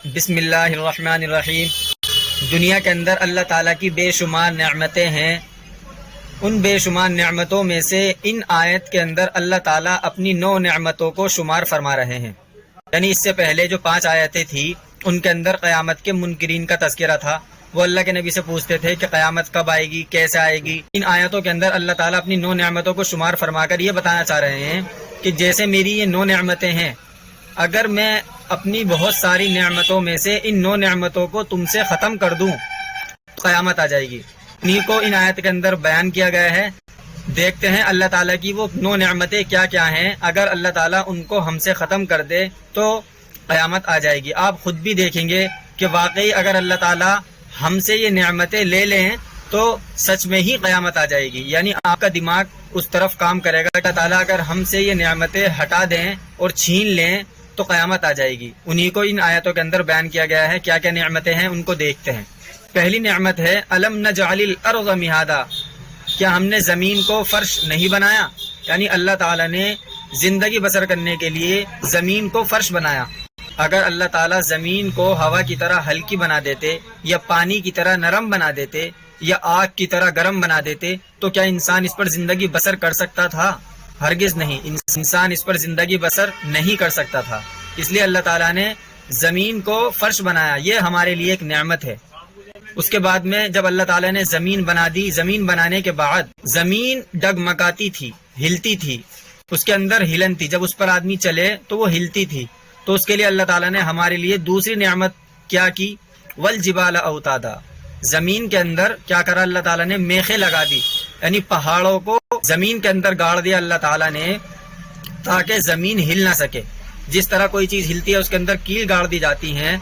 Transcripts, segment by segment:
بسم اللہ الرحمن الرحیم۔ دنیا کے اندر اللہ تعالیٰ کی بے شمار نعمتیں ہیں۔ ان بے شمار نعمتوں میں سے ان آیت کے اندر اللہ تعالیٰ اپنی 9 نعمتوں کو شمار فرما رہے ہیں۔ یعنی اس سے پہلے جو 5 آیتیں تھی ان کے اندر قیامت کے منکرین کا تذکرہ تھا۔ وہ اللہ کے نبی سے پوچھتے تھے کہ قیامت کب آئے گی، کیسے آئے گی۔ ان آیتوں کے اندر اللہ تعالیٰ اپنی 9 نعمتوں کو شمار فرما کر یہ بتانا چاہ رہے ہیں کہ جیسے میری یہ 9 نعمتیں ہیں، اگر میں اپنی بہت ساری نعمتوں میں سے ان 9 نعمتوں کو تم سے ختم کر دوں تو قیامت آ جائے گی۔ انہیں کو ان آیت کے اندر بیان کیا گیا ہے۔ دیکھتے ہیں اللہ تعالیٰ کی وہ 9 نعمتیں کیا کیا ہیں۔ اگر اللہ تعالیٰ ان کو ہم سے ختم کر دے تو قیامت آ جائے گی۔ آپ خود بھی دیکھیں گے کہ واقعی اگر اللہ تعالیٰ ہم سے یہ نعمتیں لے لیں تو سچ میں ہی قیامت آ جائے گی۔ یعنی آپ کا دماغ اس طرف کام کرے گا کہ اللہ تعالیٰ اگر ہم سے یہ نعمتیں ہٹا دیں اور چھین لیں تو قیامت آ جائے گی۔ انہی کو ان آیتوں کے اندر بیان کیا گیا ہے۔ کیا کیا نعمتیں ہیں ان کو دیکھتے ہیں۔ پہلی نعمت ہے الم نجعل الارض مہادا، کیا ہم نے زمین کو فرش نہیں بنایا؟ یعنی اللہ تعالیٰ نے زندگی بسر کرنے کے لیے زمین کو فرش بنایا۔ اگر اللہ تعالیٰ زمین کو ہوا کی طرح ہلکی بنا دیتے یا پانی کی طرح نرم بنا دیتے یا آگ کی طرح گرم بنا دیتے تو کیا انسان اس پر زندگی بسر کر سکتا تھا؟ ہرگز نہیں، انسان اس پر زندگی بسر نہیں کر سکتا تھا۔ اس لیے اللہ تعالیٰ نے زمین کو فرش بنایا، یہ ہمارے لیے ایک نعمت ہے۔ اس کے بعد میں جب اللہ تعالیٰ نے زمین بنا دی، زمین بنانے کے بعد زمین ڈگمگاتی تھی، ہلتی تھی، اس کے اندر ہلن تھی، جب اس پر آدمی چلے تو وہ ہلتی تھی، تو اس کے لیے اللہ تعالیٰ نے ہمارے لیے دوسری نعمت کیا کی؟ والجبال اوتادا، زمین کے اندر کیا کرا اللہ تعالیٰ نے؟ میخیں لگا دی، یعنی پہاڑوں کو زمین کے اندر گاڑ دیا اللہ تعالیٰ نے تاکہ زمین ہل نہ سکے۔ جس طرح کوئی چیز ہلتی ہے اس کے اندر کیل گاڑ دی جاتی ہیں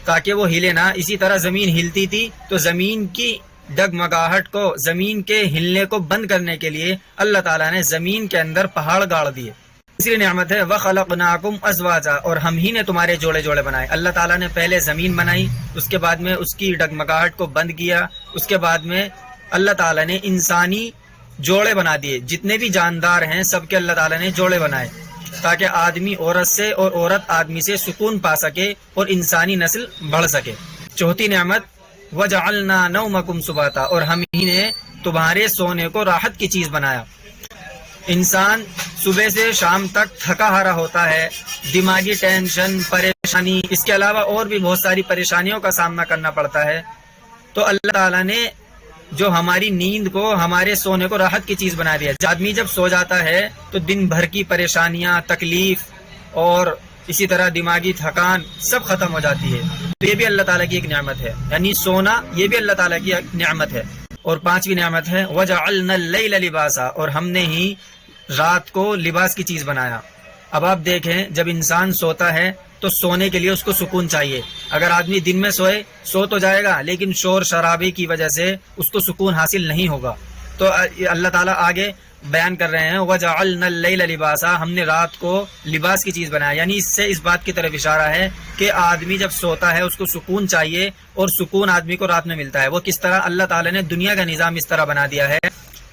تاکہ وہ ہلے نہ، اسی طرح زمین ہلتی تھی تو زمین کی ڈگمگاہٹ کو، زمین کے ہلنے کو بند کرنے کے لیے اللہ تعالیٰ نے زمین کے اندر پہاڑ گاڑ دیے۔ تیسری نعمت ہے وَخَلَقْنَاكُمْ أَزْوَاجًا، اور ہم ہی نے تمہارے جوڑے جوڑے بنائے۔ اللہ تعالیٰ نے پہلے زمین بنائی، اس کے بعد میں اس کی ڈگمگاہٹ کو بند کیا، اس کے بعد میں اللہ تعالیٰ نے انسانی جوڑے بنا دیے۔ جتنے بھی جاندار ہیں سب کے اللہ تعالیٰ نے جوڑے بنائے تاکہ آدمی عورت سے اور عورت آدمی سے سکون پا سکے اور انسانی نسل بڑھ سکے۔ چوتھی نعمت وَجَعَلْنَا نَوْمَكُمْ سُبَاتًا، اور ہم ہی نے تمہارے سونے کو راحت کی چیز بنایا۔ انسان صبح سے شام تک تھکا ہارا ہوتا ہے، دماغی ٹینشن، پریشانی، اس کے علاوہ اور بھی بہت ساری پریشانیوں کا سامنا کرنا پڑتا ہے، تو اللہ تعالیٰ نے جو ہماری نیند کو، ہمارے سونے کو راحت کی چیز بنا دیا۔ آدمی جب سو جاتا ہے تو دن بھر کی پریشانیاں، تکلیف اور اسی طرح دماغی تھکان سب ختم ہو جاتی ہے۔ تو یہ بھی اللہ تعالیٰ کی ایک نعمت ہے، یعنی سونا یہ بھی اللہ تعالیٰ کی ایک نعمت ہے۔ اور 5ویں نعمت ہے وَجَعَلْنَا اللَّيْلَ لِبَاسًا، اور ہم نے ہی رات کو لباس کی چیز بنایا۔ اب آپ دیکھیں جب انسان سوتا ہے تو سونے کے لیے اس کو سکون چاہیے۔ اگر آدمی دن میں سوئے سو تو جائے گا لیکن شور شرابے کی وجہ سے اس کو سکون حاصل نہیں ہوگا۔ تو اللہ تعالیٰ آگے بیان کر رہے ہیں وَجَعَلْنَا اللَّيْلَ لِبَاسًا، ہم نے رات کو لباس کی چیز بنایا، یعنی اس سے اس بات کی طرف اشارہ ہے کہ آدمی جب سوتا ہے اس کو سکون چاہیے، اور سکون آدمی کو رات میں ملتا ہے۔ وہ کس طرح؟ اللہ تعالیٰ نے دنیا کا نظام اس طرح بنا دیا ہے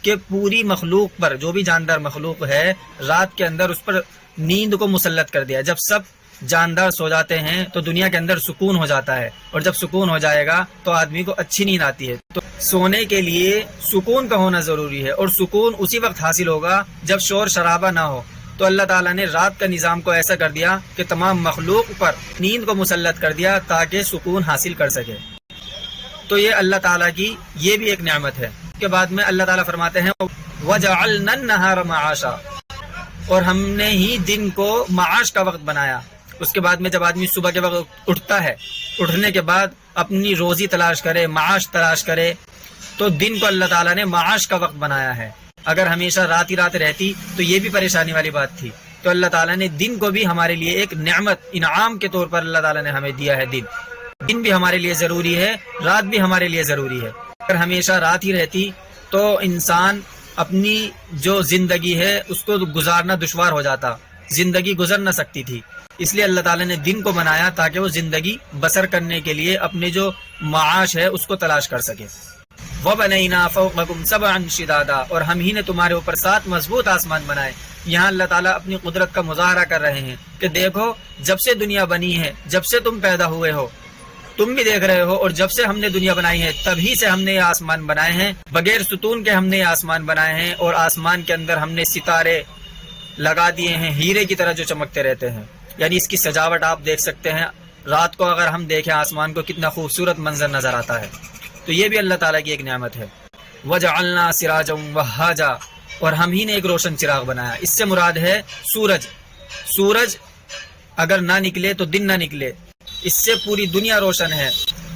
کہ پوری مخلوق پر، جو بھی جاندار مخلوق ہے، رات کے اندر اس پر نیند کو مسلط کر دیا۔ جب سب جاندار سو جاتے ہیں تو دنیا کے اندر سکون ہو جاتا ہے، اور جب سکون ہو جائے گا تو آدمی کو اچھی نیند آتی ہے۔ تو سونے کے لیے سکون کا ہونا ضروری ہے، اور سکون اسی وقت حاصل ہوگا جب شور شرابہ نہ ہو۔ تو اللہ تعالیٰ نے رات کا نظام کو ایسا کر دیا کہ تمام مخلوق پر نیند کو مسلط کر دیا تاکہ سکون حاصل کر سکے۔ تو یہ اللہ تعالیٰ کی یہ بھی ایک نعمت ہے۔ اس کے بعد میں اللہ تعالیٰ فرماتے ہیں وَجَعَلْنَا النَّهَارَ مَعَاشًا، اور ہم نے ہی دن کو معاش کا وقت بنایا۔ اس کے بعد میں جب آدمی صبح کے وقت اٹھتا ہے، اٹھنے کے بعد اپنی روزی تلاش کرے، معاش تلاش کرے، تو دن کو اللہ تعالیٰ نے معاش کا وقت بنایا ہے۔ اگر ہمیشہ رات ہی رات رہتی تو یہ بھی پریشانی والی بات تھی۔ تو اللہ تعالیٰ نے دن کو بھی ہمارے لیے ایک نعمت، انعام کے طور پر اللہ تعالیٰ نے ہمیں دیا ہے۔ دن بھی ہمارے لیے ضروری ہے، رات بھی ہمارے لیے ضروری ہے۔ اگر ہمیشہ رات ہی رہتی تو انسان اپنی جو زندگی ہے اس کو گزارنا دشوار ہو جاتا، زندگی گزر نہ سکتی تھی۔ اس لیے اللہ تعالیٰ نے دن کو بنایا تاکہ وہ زندگی بسر کرنے کے لیے اپنے جو معاش ہے اس کو تلاش کر سکے۔ وَبَنَيْنَا فَوْقَكُمْ سَبْعًا شِدَادًا، اور ہم ہی نے تمہارے اوپر 7 مضبوط آسمان بنائے یہاں اللہ تعالیٰ اپنی قدرت کا مظاہرہ کر رہے ہیں کہ دیکھو جب سے دنیا بنی ہے، جب سے تم پیدا ہوئے ہو، تم بھی دیکھ رہے ہو، اور جب سے ہم نے دنیا بنائی ہے تبھی سے ہم نے یہ آسمان بنائے ہیں، بغیر ستون کے ہم نے یہ آسمان بنائے ہیں، اور آسمان کے اندر ہم نے ستارے لگا دیے ہیں ہیرے کی طرح جو چمکتے رہتے ہیں۔ یعنی اس کی سجاوٹ آپ دیکھ سکتے ہیں، رات کو اگر ہم دیکھیں آسمان کو کتنا خوبصورت منظر نظر آتا ہے، تو یہ بھی اللہ تعالیٰ کی ایک نعمت ہے۔ وَجَعَلْنَا سِرَاجًا وَهَّاجًا، اور ہم ہی نے ایک روشن چراغ بنایا۔ اس سے مراد ہے سورج۔ سورج اگر نہ نکلے تو دن نہ نکلے، اس سے پوری دنیا روشن ہے،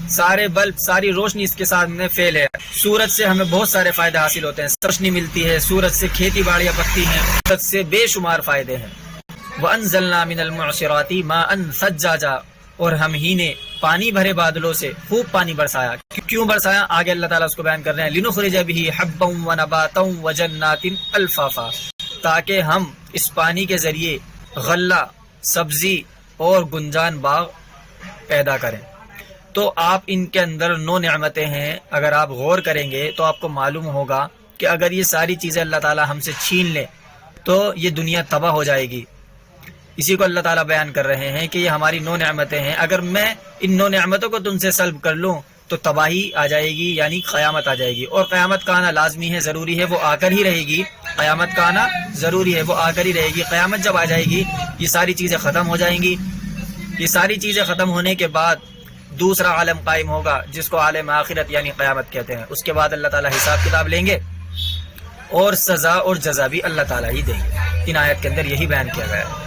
سارے بلب، ساری روشنی اس کے ساتھ میں فیل ہے۔ سورج سے ہمیں بہت سارے فائدے حاصل ہوتے ہیں، روشنی ملتی ہے، سورج سے کھیتی باڑیاں پکتی ہیں، سورج سے بے شمار فائدے ہیں۔ وَأَنزَلْنَا مِنَ الْمُعْصِرَاتِ مَاءً ثَجَّاجًا، اور ہم ہی نے پانی بھرے بادلوں سے خوب پانی برسایا۔ کیوں برسایا؟ آگے اللہ تعالیٰ اس کو بیان کر رہے ہیں، لِنُخْرِجَ بِهِ حَبًّا وَنَبَاتًا وَجَنَّاتٍ أَلْفَافًا، تاکہ ہم اس پانی کے ذریعے غلہ، سبزی اور گنجان باغ پیدا کریں۔ تو آپ ان کے اندر 9 نعمتیں ہیں، اگر آپ غور کریں گے تو آپ کو معلوم ہوگا کہ اگر یہ ساری چیزیں اللہ تعالیٰ ہم سے چھین لے تو یہ دنیا تباہ ہو جائے گی۔ اسی کو اللہ تعالیٰ بیان کر رہے ہیں کہ یہ ہماری 9 نعمتیں ہیں، اگر میں ان 9 نعمتوں کو تم سے سلب کر لوں تو تباہی آ جائے گی، یعنی قیامت آ جائے گی، اور قیامت کا آنا لازمی ہے، ضروری ہے، وہ آ کر ہی رہے گی۔ قیامت کا آنا ضروری ہے، وہ آ کر ہی رہے گی۔ قیامت جب آ جائے گی یہ ساری چیزیں ختم ہو جائیں گی۔ یہ ساری چیزیں ختم ہونے کے بعد دوسرا عالم قائم ہوگا جس کو عالم آخرت یعنی قیامت کہتے ہیں۔ اس کے بعد اللہ تعالیٰ حساب کتاب لیں گے اور سزا اور جزا بھی اللہ تعالیٰ ہی دیں گے۔ ان آیت کے اندر یہی بیان کیا گیا ہے۔